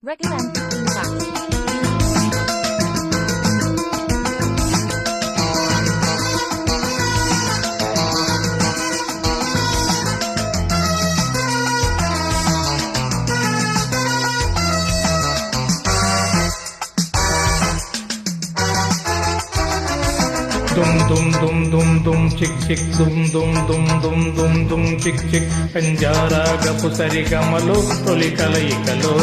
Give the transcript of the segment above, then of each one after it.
Recommend 15 tracks. Dum dum dum dum dum chick chick dum dum dum dum dum dum chick chick పంజారాగపు సరిగమలో తొలి కలయికలో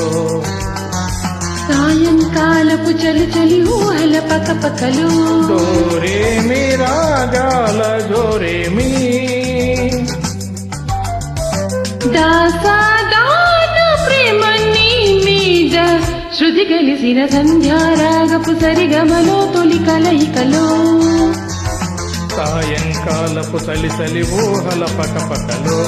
సాయంకాలపు చలి చలి ఊహల పకపకలు డోరే మీ రాగాల జోరే మీ దాసాదాన ప్రేమ నీ మీద శృతి కలిసిన సంధ్యారాగపు సరిగమలో తొలి కలయికలో సాయంకాలపు చలి చలి ఊహల పకపకలో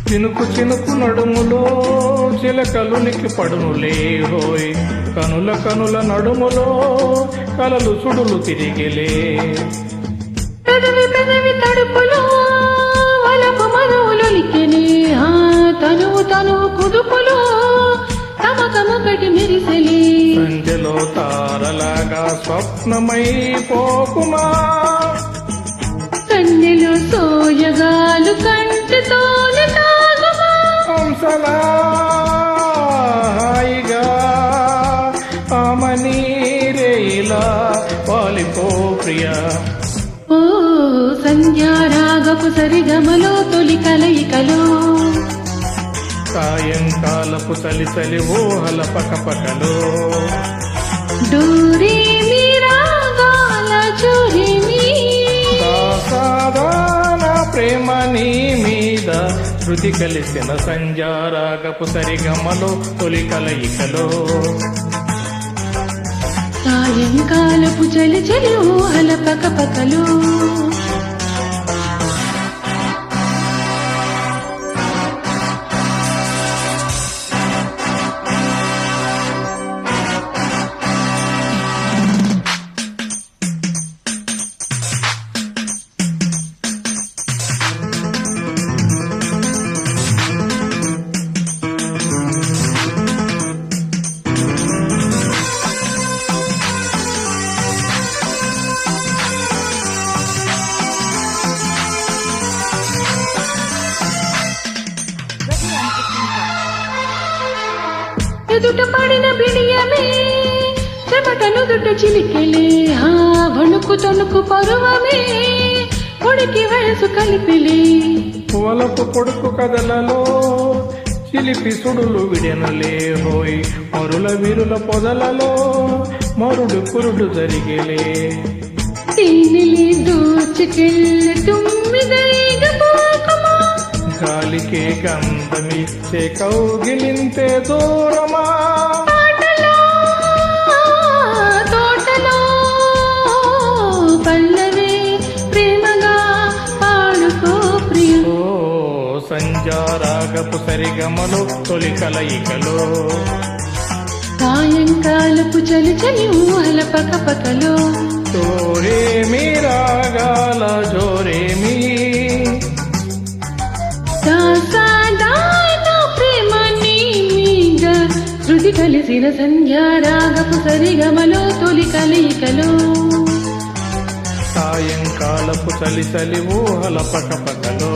చినుకు చినుకు నడుములో చిలకలునికి పడునులే హోయ్ కనుల కనుల నడుములో కలలు సుడులు తిరిగిలే పెదవి పెదవి తడుపులో వలపు మనవులొలికెనే తనువు తనువు కుదుపులో తమకమొకటి మెరిసెలే సంజలో తారలాగా స్వప్నమై పోకుమా కన్నెలో సోయగాలు కంటితోనే తాగుమా హంసలా హాయిగా ఆమని రేయిలా వాలిపో ప్రియా ఓ సంధ్యారాగపు సరిగమలో తొలి కలయికలో సాయంకాలపు చలి చలి ఊహల పకపకలో డోరే మీ రాగాల జోరే మీ సాధారణ ప్రేమ నీ మీద శృతి కలిసిన సంధ్యారాగపు సరిగమలో తొలి కలయికలో సాయంకాలపు చలి చలి ఊహల పకపకలు ఎదుట పడిన బిడియమే చెమటను దుట్ట చిలికెలే వణుకు తొణుకు పరువమే పొడికి వయసు కలిపిలే వలపు కొడుకు కథలలో చిలిపి సుడులు విడెనులే హోయ్ మరుల వీరుల పొదలలో మరుడు కురుడు జరిగేలే తేనెలే దోచుకెళ్ళి తుమ్మిదైగ పోకమా గాలికే గంధమిచ్చే కౌగిలింతే దూరమా తోటలో పల్లవే ప్రేమగా పాడుకో ప్రియ ఓ సంధ్యారాగపు సరిగమలో తొలి కలయికలో సాయంకాలపు చలి చలి ఊహల పకపకలో జోరే మీ రాగాల జోరే మీ దాసాదాన ప్రేమ నీ మీద శృతి కలిసిన సంధ్యారాగపు సరిగమలో తొలి కలయికలో సాయంకాలపు చలి చలి ఊహల పకపకలో